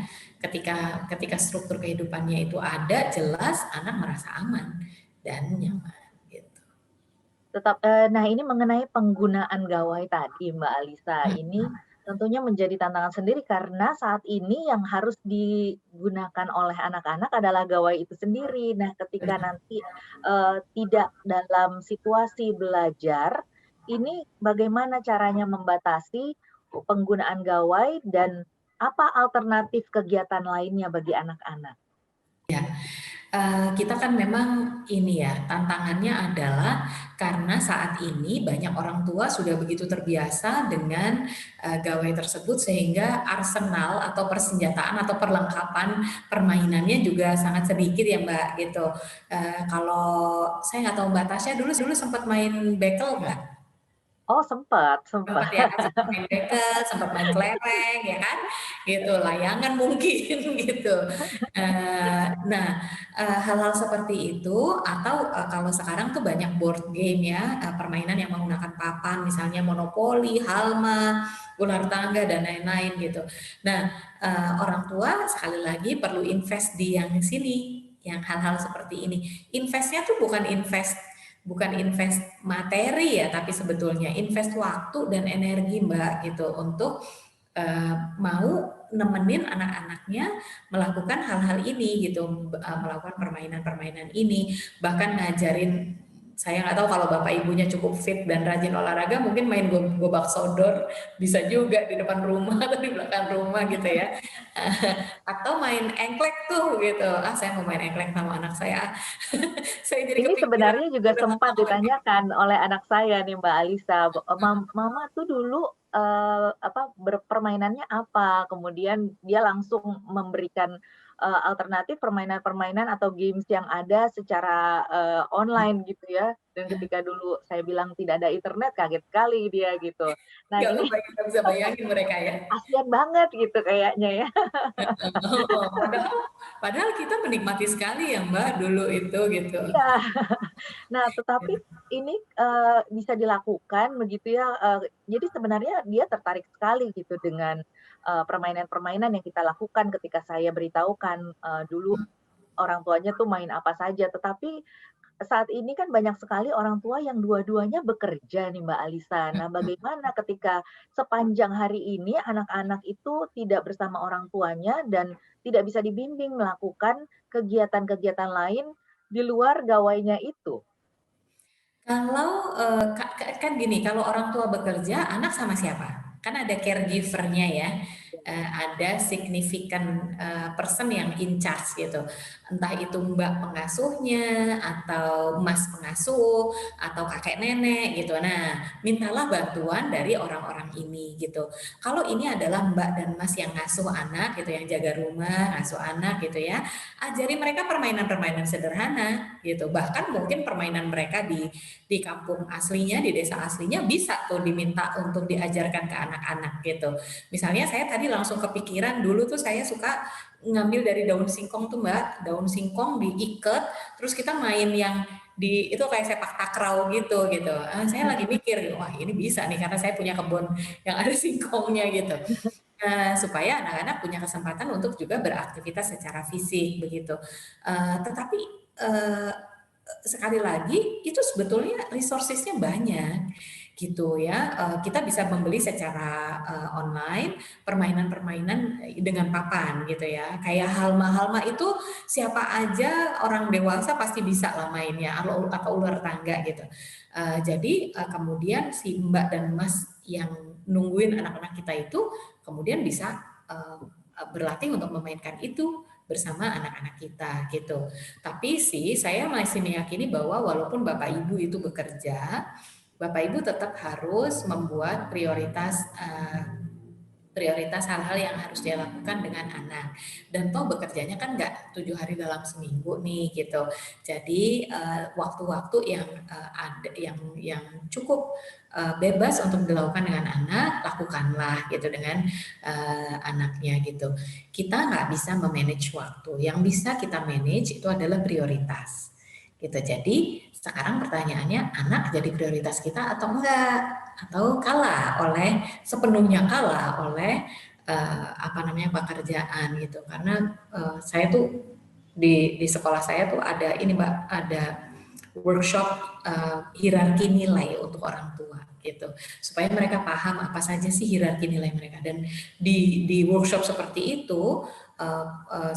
Ketika struktur kehidupannya itu ada jelas, anak merasa aman dan nyaman. Nah ini mengenai penggunaan gawai tadi Mbak Alisa, ini tentunya menjadi tantangan sendiri karena saat ini yang harus digunakan oleh anak-anak adalah gawai itu sendiri. Nah ketika nanti tidak dalam situasi belajar, ini bagaimana caranya membatasi penggunaan gawai dan apa alternatif kegiatan lainnya bagi anak-anak? Ya, kita kan memang ini ya, tantangannya adalah karena saat ini banyak orang tua sudah begitu terbiasa dengan gawai tersebut sehingga arsenal atau persenjataan atau perlengkapan permainannya juga sangat sedikit ya Mbak gitu. Kalau saya nggak tahu Mbak Tasya dulu sempat main bekel nggak? Oh sempat. Sempat ya, sempat main bekel, sempat main kelereng ya kan, gitu, layangan mungkin gitu. Nah, hal-hal seperti itu atau kalau sekarang tuh banyak board game ya, permainan yang menggunakan papan, misalnya monopoli, halma, ular tangga dan lain-lain gitu. Nah, orang tua sekali lagi perlu invest di yang sini, yang hal-hal seperti ini. Investnya tuh bukan invest materi ya, tapi sebetulnya invest waktu dan energi Mbak gitu untuk mau nemenin anak-anaknya melakukan hal-hal ini gitu, melakukan permainan-permainan ini, bahkan ngajarin. Saya nggak tahu kalau bapak ibunya cukup fit dan rajin olahraga, mungkin main gobak sodor bisa juga di depan rumah atau di belakang rumah gitu ya. Atau main engklek tuh gitu. Saya mau main engklek sama anak saya. Saya jadi Ini kepikiran sebenarnya juga udah sempat lama gitu. ditanyakan oleh anak saya nih Mbak Alisa, Mama tuh dulu, permainannya apa? Kemudian dia langsung memberikan, alternatif permainan-permainan atau games yang ada secara, online gitu ya. Dan ketika dulu saya bilang tidak ada internet, kaget sekali dia gitu. Nah Nggak ini kebayang, nggak bisa bayangin mereka ya. kasihan banget gitu kayaknya ya. Padahal kita menikmati sekali ya Mbak dulu itu gitu. Iya. Nah, tetapi ini, bisa dilakukan begitu ya, jadi sebenarnya dia tertarik sekali gitu dengan, permainan-permainan yang kita lakukan ketika saya beritahukan, dulu orang tuanya tuh main apa saja. Tetapi saat ini kan banyak sekali orang tua yang dua-duanya bekerja nih Mbak Alisa. Nah, bagaimana ketika sepanjang hari ini anak-anak itu tidak bersama orang tuanya dan tidak bisa dibimbing melakukan kegiatan-kegiatan lain di luar gawainya itu? Kalau kan gini, kalau orang tua bekerja, anak sama siapa? Kan ada caregiver-nya ya. ada significant person yang in charge gitu. Entah itu mbak pengasuhnya, atau mas pengasuh, atau kakek nenek gitu. Nah, mintalah bantuan dari orang-orang ini gitu. Kalau ini adalah mbak dan mas yang ngasuh anak gitu, yang jaga rumah, ngasuh anak gitu ya, ajari mereka permainan-permainan sederhana gitu. Bahkan mungkin permainan mereka di kampung aslinya, di desa aslinya bisa tuh diminta untuk diajarkan ke anak-anak gitu. Misalnya saya tadi langsung kepikiran, dulu tuh saya suka ngambil dari daun singkong tuh mbak, daun singkong diikat, terus kita main yang itu kayak sepak takraw gitu. Saya lagi mikir, wah ini bisa nih karena saya punya kebun yang ada singkongnya gitu. Supaya anak-anak punya kesempatan untuk juga beraktivitas secara fisik begitu. Tetapi sekali lagi itu sebetulnya resourcesnya banyak gitu ya. Kita bisa membeli secara online permainan-permainan dengan papan gitu ya. Kayak halma-halma itu siapa aja orang dewasa pasti bisa lah mainnya, atau ular tangga gitu. Jadi kemudian si Mbak dan Mas yang nungguin anak-anak kita itu kemudian bisa berlatih untuk memainkan itu bersama anak-anak kita gitu. Tapi sih saya masih meyakini bahwa walaupun Bapak Ibu itu bekerja, Bapak Ibu tetap harus membuat prioritas hal-hal yang harus dia lakukan dengan anak. Dan toh bekerjanya kan nggak 7 hari dalam seminggu nih gitu. Jadi waktu-waktu ada yang cukup bebas untuk dilakukan dengan anak, lakukanlah gitu dengan anaknya gitu. Kita nggak bisa memanage waktu. Yang bisa kita manage itu adalah prioritas gitu. Jadi sekarang pertanyaannya, anak jadi prioritas kita atau enggak? Atau sepenuhnya kalah oleh pekerjaan gitu. Karena saya tuh di sekolah saya tuh ada ini Mbak, ada workshop hierarki nilai untuk orang tua gitu, supaya mereka paham apa saja sih hierarki nilai mereka. Dan di workshop seperti itu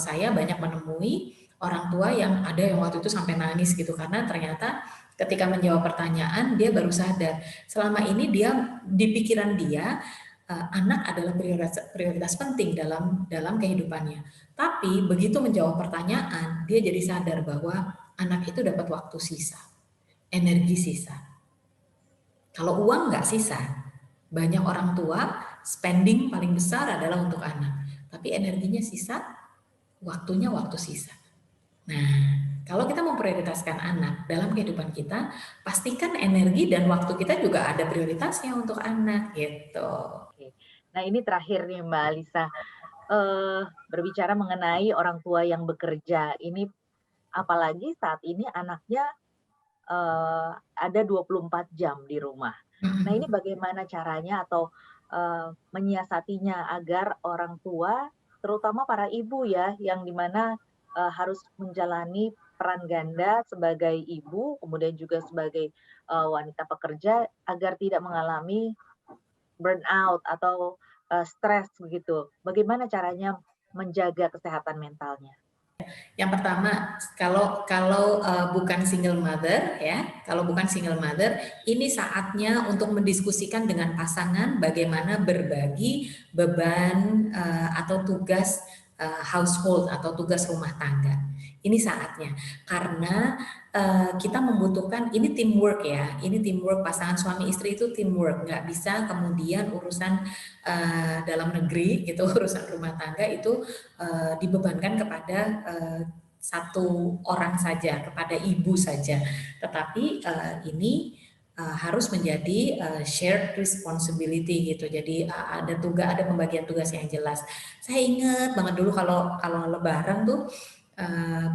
saya banyak menemui orang tua yang waktu itu sampai nangis gitu, karena ternyata ketika menjawab pertanyaan dia baru sadar selama ini di pikiran dia anak adalah prioritas penting dalam kehidupannya. Tapi begitu menjawab pertanyaan, dia jadi sadar bahwa anak itu dapat waktu sisa, energi sisa. Kalau uang nggak sisa, banyak orang tua spending paling besar adalah untuk anak, tapi energinya sisa, waktunya waktu sisa. Nah, kalau kita memprioritaskan anak dalam kehidupan kita, pastikan energi dan waktu kita juga ada prioritasnya untuk anak gitu. Nah, ini terakhir nih Mbak Alisa, berbicara mengenai orang tua yang bekerja. Ini apalagi saat ini anaknya ada 24 jam di rumah. Nah, ini bagaimana caranya atau menyiasatinya agar orang tua, terutama para ibu ya, yang dimana harus menjalani peran ganda sebagai ibu, kemudian juga sebagai wanita pekerja, agar tidak mengalami burnout atau stres begitu. Bagaimana caranya menjaga kesehatan mentalnya? Yang pertama, kalau bukan single mother ya, kalau bukan single mother, ini saatnya untuk mendiskusikan dengan pasangan bagaimana berbagi beban atau tugas household atau tugas rumah tangga. Ini saatnya, karena kita membutuhkan, ini teamwork ya, ini teamwork pasangan suami istri itu teamwork, nggak bisa kemudian urusan dalam negeri gitu, urusan rumah tangga itu dibebankan kepada satu orang saja, kepada ibu saja, tetapi ini harus menjadi shared responsibility gitu. Jadi ada pembagian tugas yang jelas. Saya ingat banget dulu kalau Lebaran tuh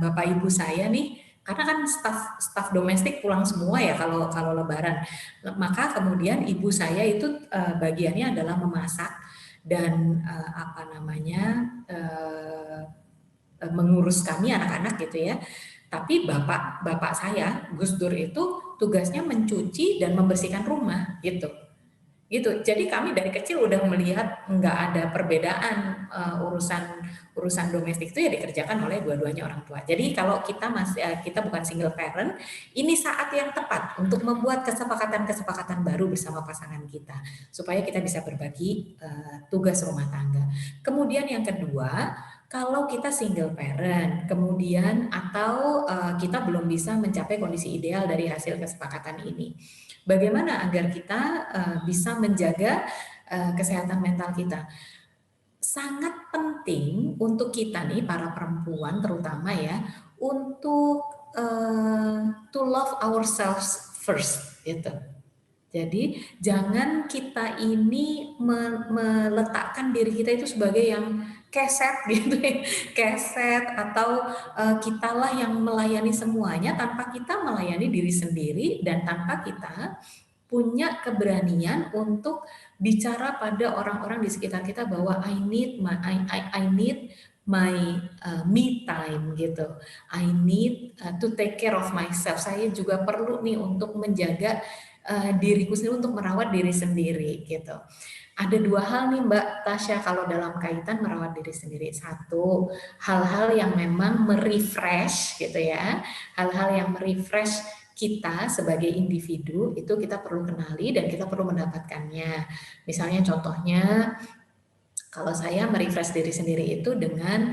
bapak ibu saya nih, karena kan staf domestik pulang semua ya kalau Lebaran, maka kemudian ibu saya itu bagiannya adalah memasak dan mengurus kami anak-anak gitu ya. Tapi bapak saya Gus Dur itu tugasnya mencuci dan membersihkan rumah gitu. gitu. Jadi kami dari kecil udah melihat nggak ada perbedaan, urusan domestik itu ya dikerjakan oleh dua-duanya orang tua. Jadi kalau kita bukan single parent, ini saat yang tepat untuk membuat kesepakatan-kesepakatan baru bersama pasangan kita supaya kita bisa berbagi tugas rumah tangga. Kemudian yang kedua, kalau kita single parent, kemudian atau kita belum bisa mencapai kondisi ideal dari hasil kesepakatan ini, bagaimana agar kita bisa menjaga kesehatan mental kita? Sangat penting untuk kita nih para perempuan terutama ya, untuk to love ourselves first gitu. Jadi jangan kita ini meletakkan diri kita itu sebagai yang keset gitu ya, keset atau kitalah yang melayani semuanya tanpa kita melayani diri sendiri dan tanpa kita punya keberanian untuk bicara pada orang-orang di sekitar kita bahwa I need my me time gitu. I need to take care of myself. Saya juga perlu nih untuk menjaga diriku sendiri, untuk merawat diri sendiri gitu. Ada dua hal nih Mbak Tasya kalau dalam kaitan merawat diri sendiri. Satu, hal-hal yang memang merefresh gitu ya. Hal-hal yang merefresh kita sebagai individu itu kita perlu kenali dan kita perlu mendapatkannya. Misalnya contohnya kalau saya merefresh diri sendiri itu dengan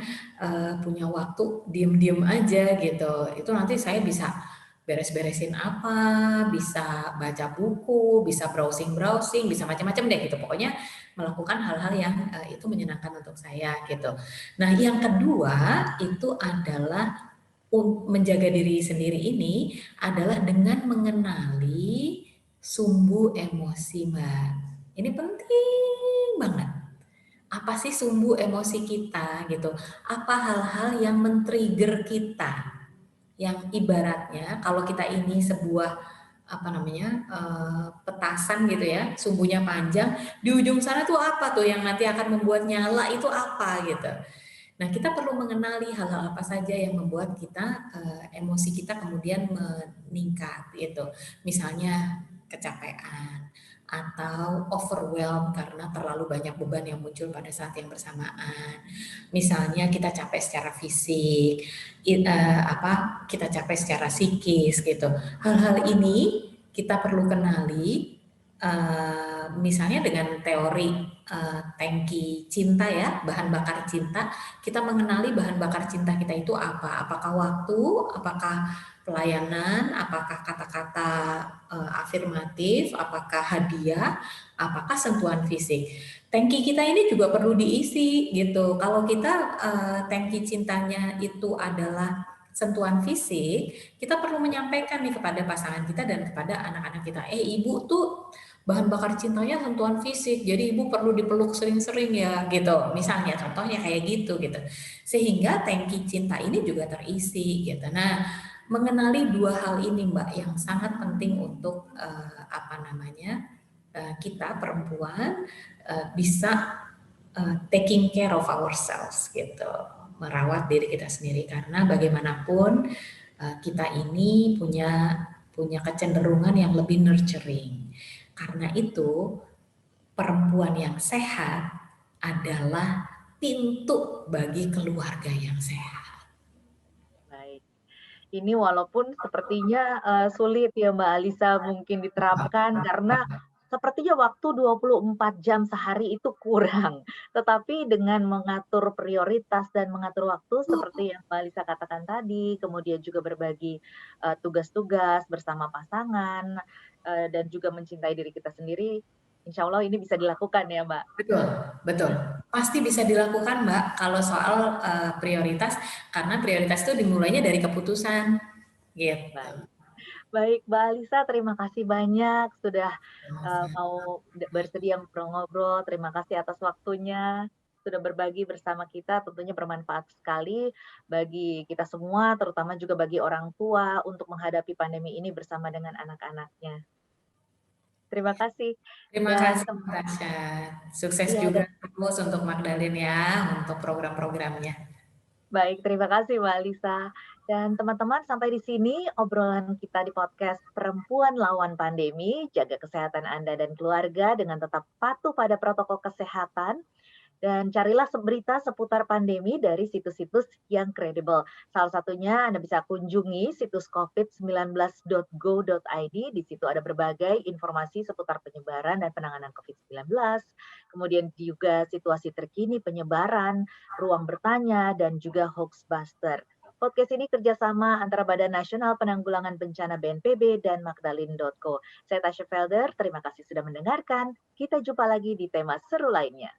punya waktu diem-diem aja gitu. Itu nanti saya bisa beres-beresin apa, bisa baca buku, bisa browsing-browsing, bisa macam-macam deh gitu. Pokoknya melakukan hal-hal yang itu menyenangkan untuk saya gitu. Nah, yang kedua itu adalah menjaga diri sendiri ini adalah dengan mengenali sumbu emosi, Mbak. Ini penting banget. Apa sih sumbu emosi kita gitu? Apa hal-hal yang men-trigger kita? Yang ibaratnya kalau kita ini sebuah apa namanya petasan gitu ya, sumbunya panjang, di ujung sana tuh apa tuh yang nanti akan membuat nyala itu apa gitu. Nah, kita perlu mengenali hal-hal apa saja yang membuat kita emosi kita kemudian meningkat gitu. Misalnya kecapean atau overwhelmed karena terlalu banyak beban yang muncul pada saat yang bersamaan. Misalnya kita capek secara fisik, kita capek secara psikis gitu. Hal-hal ini kita perlu kenali, misalnya dengan teori tangki cinta ya, bahan bakar cinta, kita mengenali bahan bakar cinta kita itu apa. Apakah waktu, apakah pelayanan, apakah kata-kata afirmatif, apakah hadiah, apakah sentuhan fisik. Tangki kita ini juga perlu diisi gitu. Kalau kita tangki cintanya itu adalah sentuhan fisik, kita perlu menyampaikan nih kepada pasangan kita dan kepada anak-anak kita, ibu tuh bahan bakar cintanya sentuhan fisik, jadi ibu perlu dipeluk sering-sering ya gitu. Misalnya contohnya kayak gitu. Sehingga tangki cinta ini juga terisi gitu. Nah, mengenali dua hal ini Mbak yang sangat penting untuk kita perempuan bisa taking care of ourselves gitu, merawat diri kita sendiri karena bagaimanapun kita ini punya kecenderungan yang lebih nurturing. Karena itu perempuan yang sehat adalah pintu bagi keluarga yang sehat. Baik. Ini walaupun sepertinya sulit ya Mbak Alisa mungkin diterapkan karena sepertinya waktu 24 jam sehari itu kurang. Tetapi dengan mengatur prioritas dan mengatur waktu seperti yang Mbak Alisa katakan tadi, kemudian juga berbagi tugas-tugas bersama pasangan dan juga mencintai diri kita sendiri, insya Allah ini bisa dilakukan ya Mbak. Betul, betul. Pasti bisa dilakukan Mbak kalau soal prioritas, karena prioritas itu dimulainya dari keputusan gitu. Baik. Baik, Mbak Alisa, terima kasih banyak sudah mau bersedia ngobrol-ngobrol. Terima kasih atas waktunya, sudah berbagi bersama kita. Tentunya bermanfaat sekali bagi kita semua, terutama juga bagi orang tua untuk menghadapi pandemi ini bersama dengan anak-anaknya. Terima kasih. Terima Dan kasih Tasya. Sukses ya, juga terus untuk Magdalene ya, untuk program-programnya. baik, terima kasih Mbak Alisa. Dan teman-teman, sampai di sini obrolan kita di podcast Perempuan Lawan Pandemi. Jaga kesehatan Anda dan keluarga dengan tetap patuh pada protokol kesehatan dan carilah berita seputar pandemi dari situs-situs yang kredibel. Salah satunya Anda bisa kunjungi situs covid19.go.id. Di situ ada berbagai informasi seputar penyebaran dan penanganan COVID-19. Kemudian juga situasi terkini penyebaran, ruang bertanya, dan juga hoaxbuster. Podcast ini kerjasama antara Badan Nasional Penanggulangan Bencana BNPB dan Magdalene.co. Saya Tasya Felder, terima kasih sudah mendengarkan. Kita jumpa lagi di tema seru lainnya.